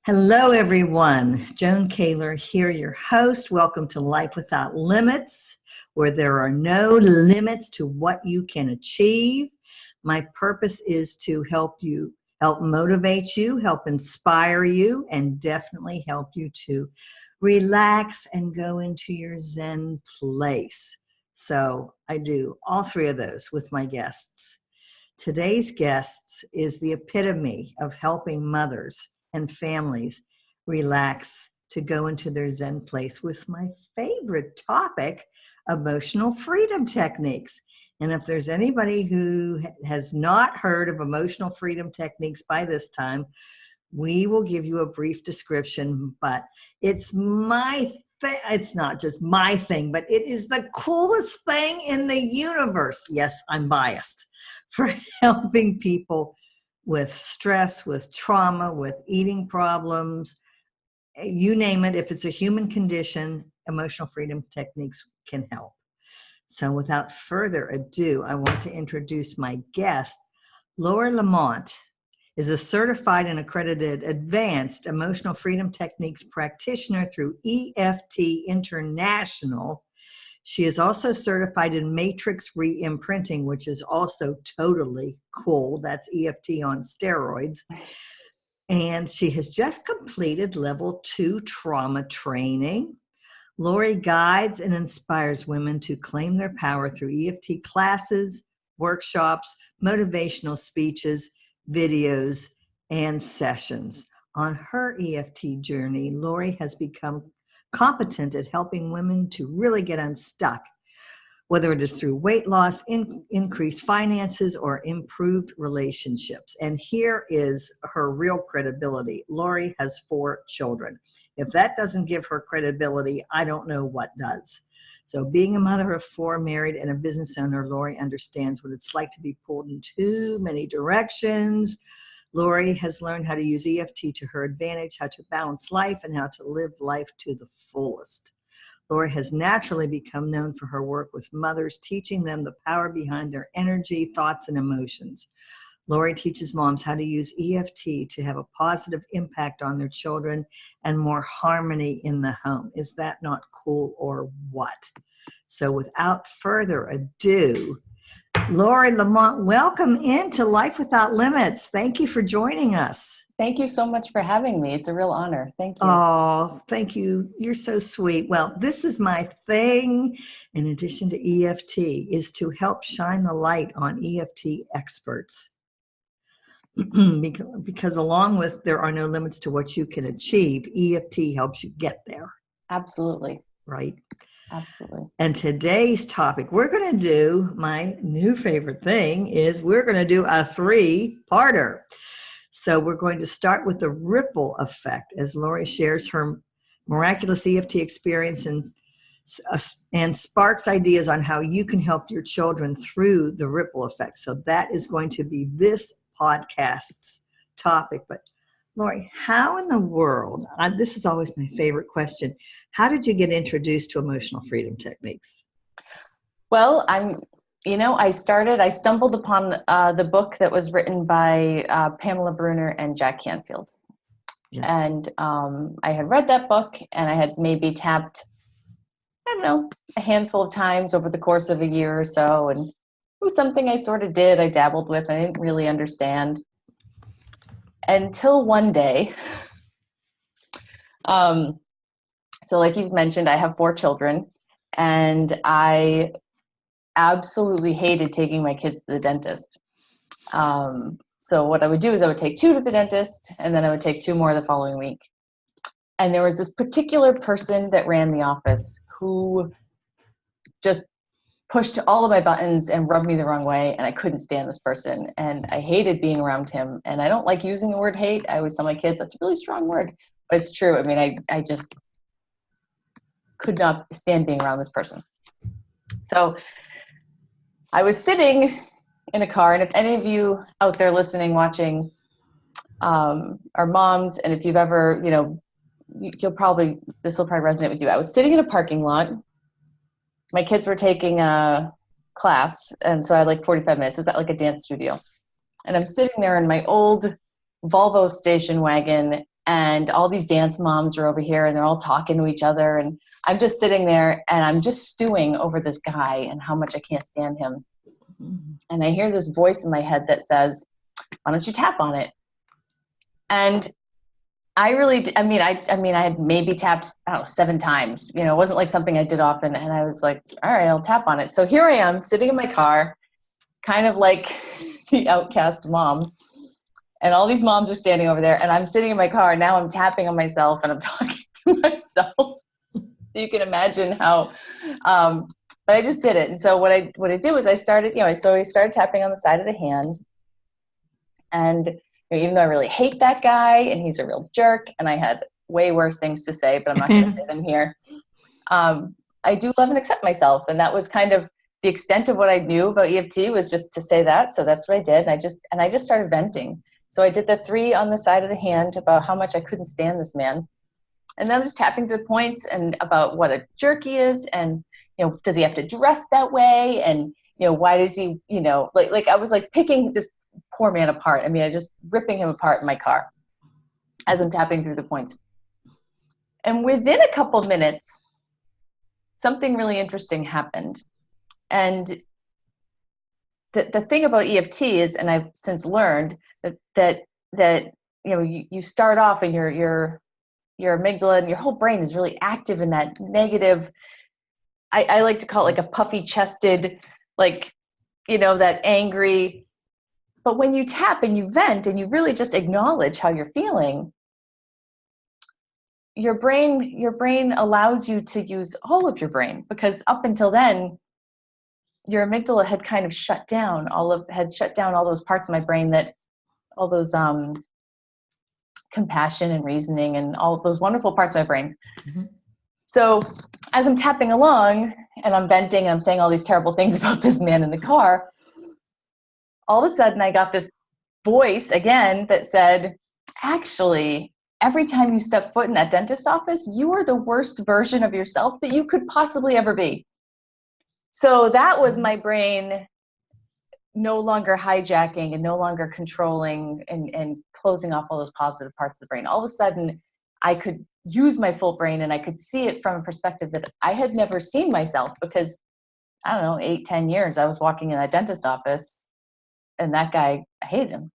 Hello, everyone. Joan Kaler here, your host. Welcome to Life Without Limits, where there are no limits to what you can achieve. My purpose is to help motivate you, help inspire you, and definitely help you to relax and go into your Zen place. So I do all three of those with my guests. Today's guest is the epitome of helping mothers and families relax to go into their Zen place with my favorite topic, emotional freedom techniques. And if there's anybody who has not heard of emotional freedom techniques by this time, we will give you a brief description, but it's not just my thing, but it is the coolest thing in the universe. Yes, I'm biased for helping people with stress, with trauma, with eating problems, you name it. If it's a human condition, emotional freedom techniques can help. So without further ado, I want to introduce my guest. Laura Lamont is a certified and accredited advanced emotional freedom techniques practitioner through EFT International. She is also certified in Matrix Reimprinting, which is also totally cool. That's EFT on steroids. And she has just completed level 2 trauma training. Lori guides and inspires women to claim their power through EFT classes, workshops, motivational speeches, videos, and sessions. On her EFT journey, Lori has become competent at helping women to really get unstuck, whether it is through weight loss, increased finances, or improved relationships. And here is her real credibility. Lori has 4 children. If that doesn't give her credibility, I don't know what does. So being a mother of 4, married, and a business owner, Lori understands what it's like to be pulled in too many directions. Lori has learned how to use EFT to her advantage, how to balance life, and how to live life to the fullest. Lori has naturally become known for her work with mothers, teaching them the power behind their energy, thoughts, and emotions. Lori teaches moms how to use EFT to have a positive impact on their children and more harmony in the home. Is that not cool or what? So without further ado, Lori Lamont, welcome into Life Without Limits. Thank you for joining us. Thank you so much for having me. It's a real honor. Thank you. Oh, thank you. You're so sweet. Well, this is my thing, in addition to EFT, is to help shine the light on EFT experts. Because along with there are no limits to what you can achieve, EFT helps you get there. Absolutely. Right? Absolutely. And today's topic, we're going to do, my new favorite thing is we're going to do a 3-parter. So we're going to start with the ripple effect as Lori shares her miraculous EFT experience and sparks ideas on how you can help your children through the ripple effect. So that is going to be this podcast's topic. But Lori, how in the world, this is always my favorite question, how did you get introduced to emotional freedom techniques? Well, I stumbled upon the book that was written by Pamela Bruner and Jack Canfield. Yes. And I had read that book and I had maybe tapped, a handful of times over the course of a year or so. And it was something I sort of did, I dabbled with, I didn't really understand. Until one day, so like you've mentioned, I have 4 children and I absolutely hated taking my kids to the dentist. So what I would do is I would take 2 to the dentist and then I would take 2 more the following week. And there was this particular person that ran the office who just pushed all of my buttons and rubbed me the wrong way, and I couldn't stand this person and I hated being around him. And I don't like using the word hate. I always tell my kids that's a really strong word, but it's true. I mean, I just could not stand being around this person. So I was sitting in a car, and if any of you out there listening, watching, are moms, and if you've ever, this will probably resonate with you. I was sitting in a parking lot. My kids were taking a class, and so I had like 45 minutes. It was at like a dance studio. And I'm sitting there in my old Volvo station wagon, and all these dance moms are over here and they're all talking to each other. And I'm just sitting there and I'm just stewing over this guy and how much I can't stand him. And I hear this voice in my head that says, why don't you tap on it? And I had maybe tapped, 7 times. You know, it wasn't like something I did often. And I was like, all right, I'll tap on it. So here I am sitting in my car, kind of like the outcast mom. And all these moms are standing over there. And I'm sitting in my car. And now I'm tapping on myself and I'm talking to myself. So you can imagine how, but I just did it. And so what I did was I started tapping on the side of the hand. And even though I really hate that guy and he's a real jerk and I had way worse things to say, but I'm not going to say them here. I do love and accept myself. And that was kind of the extent of what I knew about EFT, was just to say that. So that's what I did. And I just started venting. So I did the 3 on the side of the hand about how much I couldn't stand this man. And then I'm just tapping to the points and about what a jerk he is. And, does he have to dress that way? And, why does he, like I was like picking this poor man apart. I mean, I just ripping him apart in my car as I'm tapping through the points. And within a couple of minutes, something really interesting happened. And the thing about EFT is, and I've since learned that you start off and your amygdala and your whole brain is really active in that negative. I like to call it like a puffy chested, like, that angry. But when you tap and you vent and you really just acknowledge how you're feeling, your brain allows you to use all of your brain, because up until then, your amygdala had kind of shut down all those parts of my brain, that all those compassion and reasoning and all those wonderful parts of my brain. Mm-hmm. So as I'm tapping along and I'm venting and I'm saying all these terrible things about this man in the car, all of a sudden I got this voice again that said, actually, every time you step foot in that dentist office, you are the worst version of yourself that you could possibly ever be. So that was my brain no longer hijacking and no longer controlling and closing off all those positive parts of the brain. All of a sudden, I could use my full brain and I could see it from a perspective that I had never seen myself, because, 8-10 years I was walking in that dentist office and that guy, I hated him.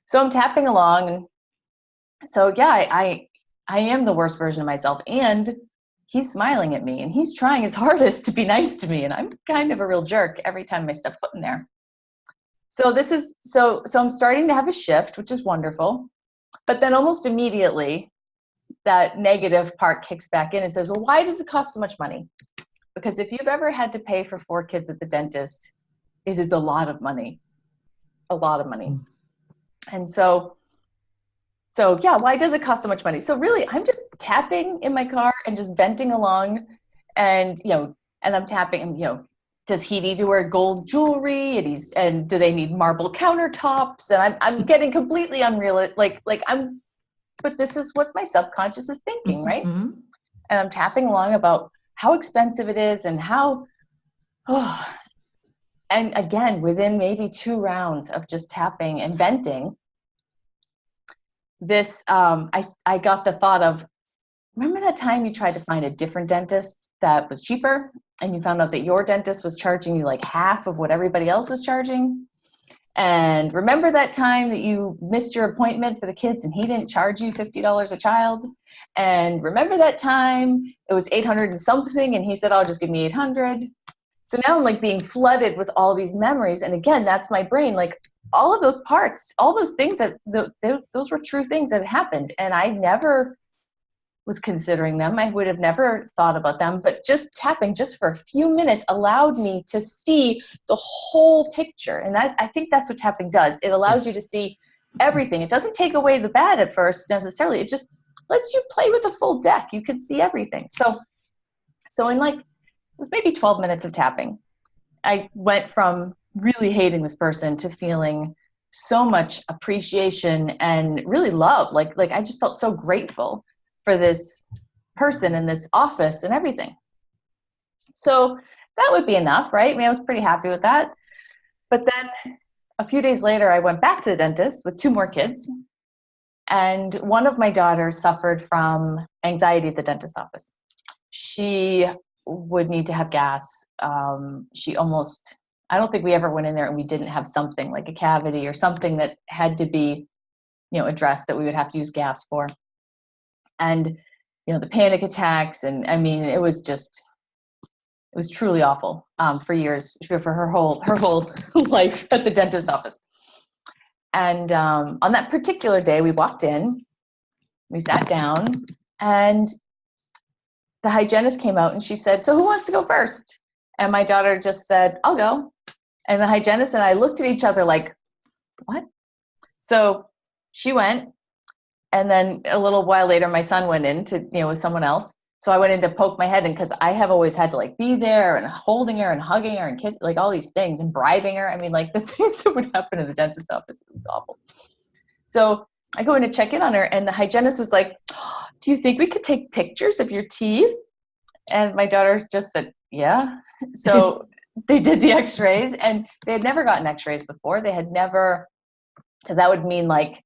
So I'm tapping along. So yeah, I am the worst version of myself, and he's smiling at me and he's trying his hardest to be nice to me. And I'm kind of a real jerk every time I step foot in there. So so I'm starting to have a shift, which is wonderful. But then almost immediately that negative part kicks back in and says, well, why does it cost so much money? Because if you've ever had to pay for 4 kids at the dentist, it is a lot of money. And so yeah, why does it cost so much money? So really, I'm just tapping in my car and just venting along, and I'm tapping, and does he need to wear gold jewelry, and do they need marble countertops? And I'm getting completely unreal, but this is what my subconscious is thinking, right? Mm-hmm. And I'm tapping along about how expensive it is and how, and again, within maybe 2 rounds of just tapping and venting, this, I got the thought of, remember that time you tried to find a different dentist that was cheaper and you found out that your dentist was charging you like half of what everybody else was charging? And remember that time that you missed your appointment for the kids and he didn't charge you $50 a child? And remember that time it was 800 and something and he said, oh, just give me 800. So now I'm like being flooded with all these memories. And again, that's my brain, like all of those parts, all those things those were true things that had happened. And I never was considering them. I would have never thought about them, but just tapping just for a few minutes allowed me to see the whole picture. And I think that's what tapping does. It allows you to see everything. It doesn't take away the bad at first necessarily. It just lets you play with the full deck. You can see everything. So in it was maybe 12 minutes of tapping, I went from really hating this person to feeling so much appreciation and really love. Like I just felt so grateful for this person in this office and everything. So that would be enough, right? I mean, I was pretty happy with that. But then a few days later, I went back to the dentist with 2 more kids. And one of my daughters suffered from anxiety at the dentist office. She would need to have gas. I don't think we ever went in there and we didn't have something like a cavity or something that had to be, addressed, that we would have to use gas for. And, the panic attacks. And I mean, it was truly awful for years, for her whole life at the dentist office. And on that particular day, we walked in, we sat down, and the hygienist came out and she said, "So who wants to go first?" And my daughter just said, "I'll go." And the hygienist and I looked at each other like, what? So she went. And then a little while later, my son went in to, with someone else. So I went in to poke my head in, because I have always had to like be there and holding her and hugging her and kiss, like all these things, and bribing her. I mean, like the things that would happen in the dentist office, it was awful. So I go in to check in on her, and the hygienist was like, "Do you think we could take pictures of your teeth?" And my daughter just said, "Yeah." So they did the x-rays, and they had never gotten x-rays before. They had never, because that would mean like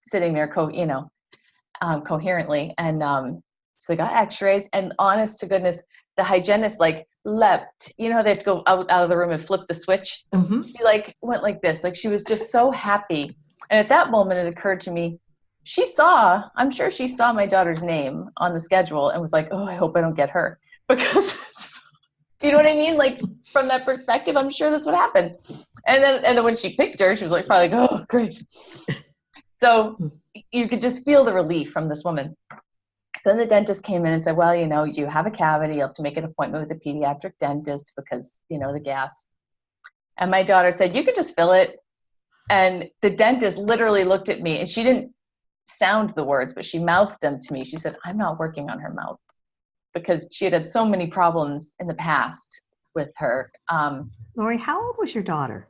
sitting there, coherently. And so they got x-rays, and honest to goodness, the hygienist like leapt, they had to go out of the room and flip the switch. Mm-hmm. She like went like this, like she was just so happy. And at that moment, it occurred to me, I'm sure she saw my daughter's name on the schedule and was like, "Oh, I hope I don't get her." Because do you know what I mean? Like from that perspective, I'm sure that's what happened. And then when she picked her, she was like, probably like, "Oh, great." So you could just feel the relief from this woman. So then the dentist came in and said, "Well, you have a cavity. You have to make an appointment with a pediatric dentist because, the gas." And my daughter said, "You could just fill it." And the dentist literally looked at me, and she didn't sound the words, but she mouthed them to me. She said, "I'm not working on her mouth," because she had so many problems in the past with her. Lori, how old was your daughter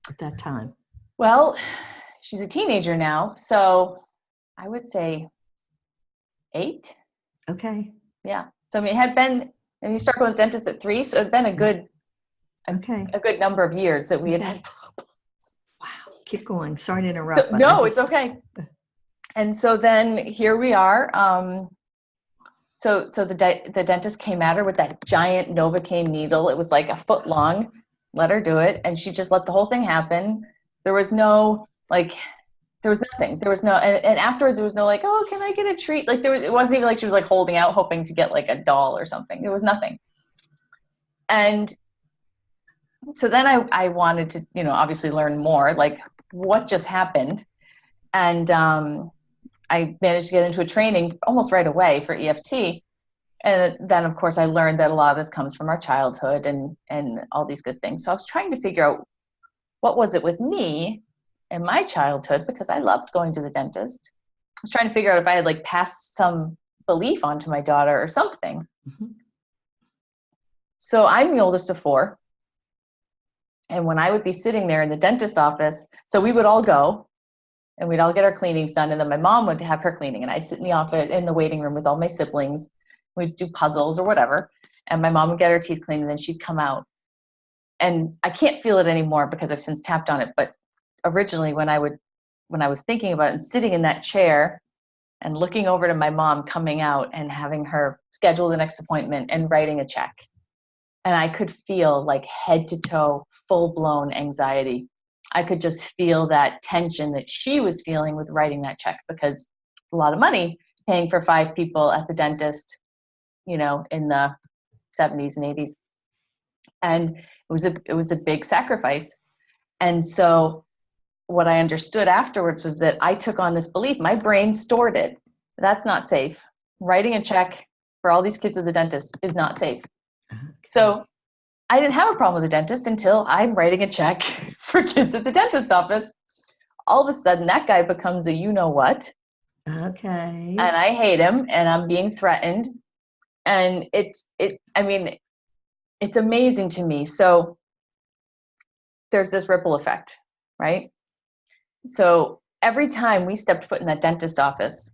at that time? Well, she's a teenager now, so I would say 8. Okay. Yeah. So I mean, it had been, and you start going to the dentist at 3, so it had been a good number of years that we had problems. Wow. Keep going. Sorry to interrupt. So, no, it's okay. And so then here we are. So the dentist came at her with that giant Novocaine needle. It was like a foot long. Let her do it, and she just let the whole thing happen. There was no there was nothing. There was no, and afterwards there was no like, "Oh, can I get a treat?" Like it wasn't even like she was like holding out, hoping to get like a doll or something. There was nothing. And so then I wanted to, obviously learn more, like what just happened. And I managed to get into a training almost right away for EFT. And then of course I learned that a lot of this comes from our childhood and all these good things. So I was trying to figure out what was it with me in my childhood, because I loved going to the dentist. I was trying to figure out if I had like passed some belief onto my daughter or something. Mm-hmm. So I'm the oldest of 4. And when I would be sitting there in the dentist office, so we would all go and we'd all get our cleanings done. And then my mom would have her cleaning, and I'd sit in the office in the waiting room with all my siblings. We'd do puzzles or whatever. And my mom would get her teeth cleaned, and then she'd come out. And I can't feel it anymore because I've since tapped on it. But originally when I was thinking about it and sitting in that chair and looking over to my mom coming out and having her schedule the next appointment and writing a check, and I could feel like head to toe, full blown anxiety. I could just feel that tension that she was feeling with writing that check, because it's a lot of money paying for 5 people at the dentist, in the 70s and 80s. And it was a big sacrifice. And so what I understood afterwards was that I took on this belief. My brain stored it. That's not safe. Writing a check for all these kids at the dentist is not safe. Okay. So I didn't have a problem with the dentist until I'm writing a check for kids at the dentist office. All of a sudden, that guy becomes a you-know-what. Okay. And I hate him, and I'm being threatened. And it's amazing to me. So there's this ripple effect, right? So every time we stepped foot in that dentist office,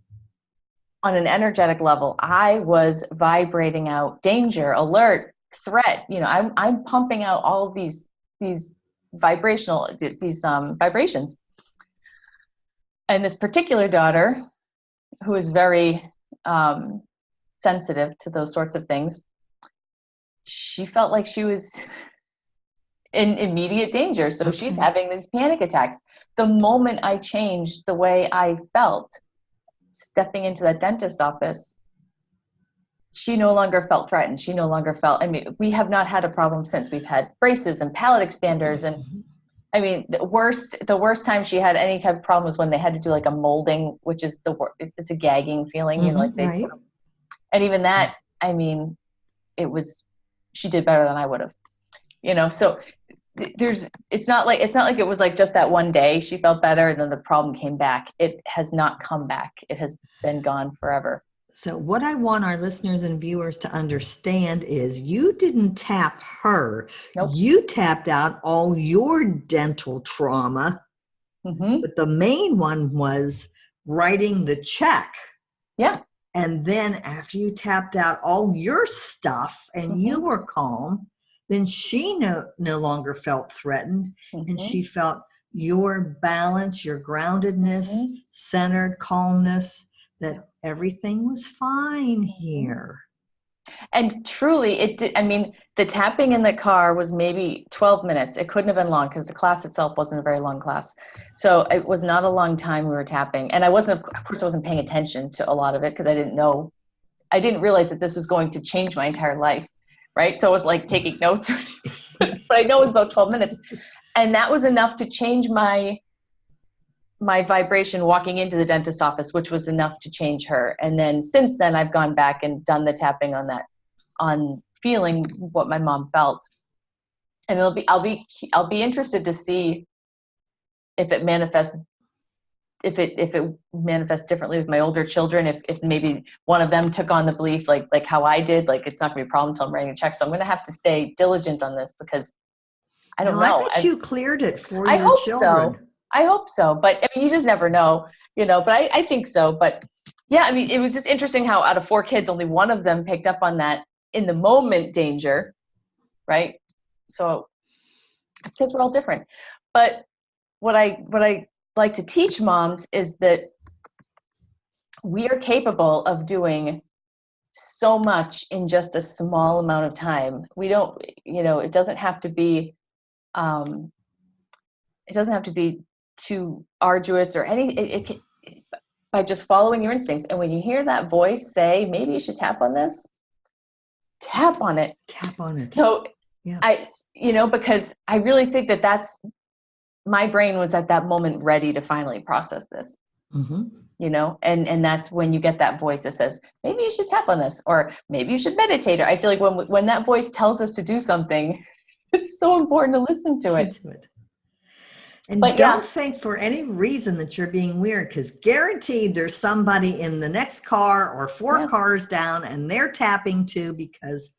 on an energetic level, I was vibrating out danger, alert, threat. I'm pumping out all of these vibrations. And this particular daughter, who is very sensitive to those sorts of things, she felt like she was in immediate danger. So she's having these panic attacks. The moment I changed the way I felt stepping into that dentist office, she no longer felt threatened. She no longer felt, I mean, we have not had a problem since. We've had braces and palate expanders. And I mean, the worst time she had any type of problem was when they had to do like a molding, which is it's a gagging feeling, you know, like they, right. And even that, I mean, she did better than I would have, you know? So it's not like it was like just that one day she felt better and then the problem came back. It has not come back. It has been gone forever. So what I want our listeners and viewers to understand is you didn't tap her. Nope. You tapped out all your dental trauma. But the main one was writing the check. Yeah. And then after you tapped out all your stuff and you were calm, then she no longer felt threatened, and she felt your balance, your groundedness, centered calmness, that everything was fine here. And truly, it did. I mean, the tapping in the car was maybe 12 minutes. It couldn't have been long because the class itself wasn't a very long class. So it was not a long time we were tapping. And of course, I wasn't paying attention to a lot of it because I didn't realize that this was going to change my entire life. Right. So it was like taking notes, but I know it was about 12 minutes. And that was enough to change my vibration walking into the dentist's office, which was enough to change her. And then since then I've gone back and done the tapping on feeling what my mom felt. And I'll be interested to see if it manifests differently with my older children, if maybe one of them took on the belief like how I did, like it's not gonna be a problem until I'm writing a check. So I'm gonna have to stay diligent on this because I don't know. I bet you cleared it for your children. I hope so. But I mean, you just never know, you know, but I think so. But yeah, I mean, it was just interesting how out of 4 kids, only one of them picked up on that in the moment danger, right? So because we're all different. But what I like to teach moms is that we are capable of doing so much in just a small amount of time. We don't, you know, it doesn't have to be too arduous or anything. By just following your instincts. And when you hear that voice say, maybe you should tap on this, tap on it. Tap on it. So yes. Because I really think that's my brain was at that moment ready to finally process this, you know, and that's when you get that voice that says, maybe you should tap on this, or maybe you should meditate. Or I feel like when that voice tells us to do something, it's so important to listen to it. And don't think for any reason that you're being weird, because guaranteed there's somebody in the next car or 4 cars down and they're tapping too, because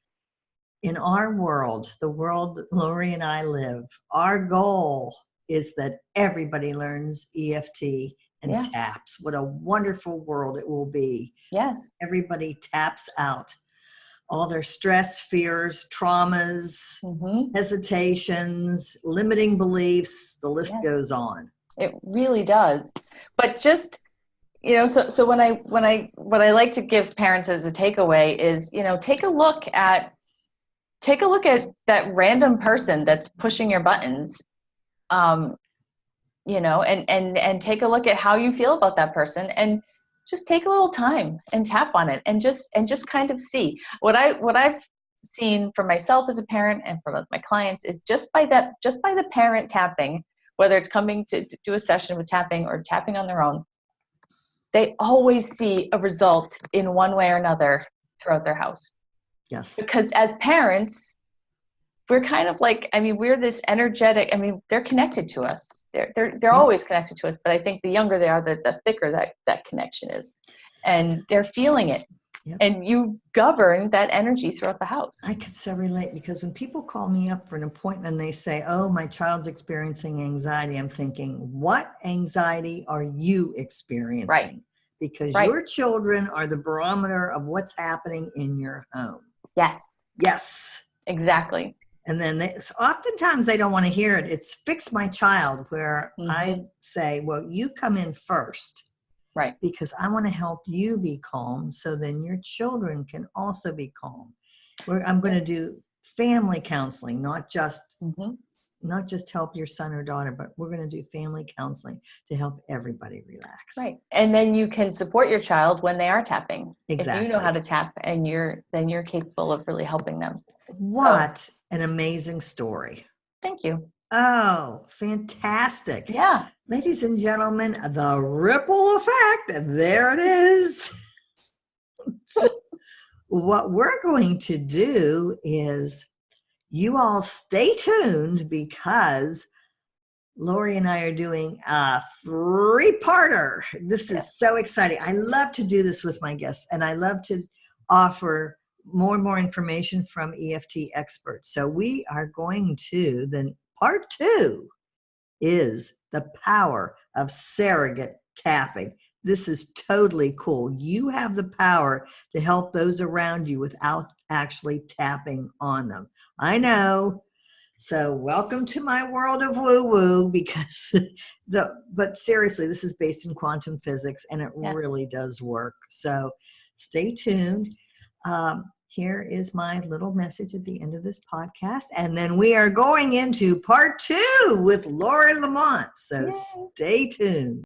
in our world, the world that Lori and I live, our goal is that everybody learns EFT and taps. What a wonderful world it will be. Yes. Everybody taps out all their stress, fears, traumas, hesitations, limiting beliefs, the list goes on. It really does. But just, you know, so what I like to give parents as a takeaway is, you know, take a look at that random person that's pushing your buttons, you know, and take a look at how you feel about that person, and just take a little time and tap on it and just kind of see. What I've seen for myself as a parent and for my clients is just by the parent tapping, whether it's coming to do a session with tapping or tapping on their own, they always see a result in one way or another throughout their house. Yes. Because as parents, we're kind of like, I mean, we're this energetic, I mean, they're connected to us. They're always connected to us, but I think the younger they are, the thicker that connection is, and they're feeling it. Yep. And you govern that energy throughout the house. I could so relate, because when people call me up for an appointment and they say, oh, my child's experiencing anxiety, I'm thinking, what anxiety are you experiencing? Right. Because your children are the barometer of what's happening in your home. Yes. Yes. Exactly. And then oftentimes they don't want to hear it. It's fix my child, where I say, well, you come in first. Right. Because I want to help you be calm, so then your children can also be calm. I'm going to do family counseling, not just help your son or daughter, but we're going to do family counseling to help everybody relax. Right. And then you can support your child when they are tapping. Exactly. If you know how to tap, and then you're capable of really helping them. What an amazing story. Thank you. Oh, fantastic. Yeah. Ladies and gentlemen, the ripple effect, there it is. What we're going to do is, you all stay tuned, because Lori and I are doing a 3-parter. This is so exciting. I love to do this with my guests, and I love to offer more and more information from EFT experts. So we are going to, then part 2 is the power of surrogate tapping. This is totally cool. You have the power to help those around you without actually tapping on them. I know. So welcome to my world of woo-woo, because but seriously, this is based in quantum physics, and it really does work. So stay tuned. Here is my little message at the end of this podcast. And then we are going into part 2 with Lori Lamont. So stay tuned.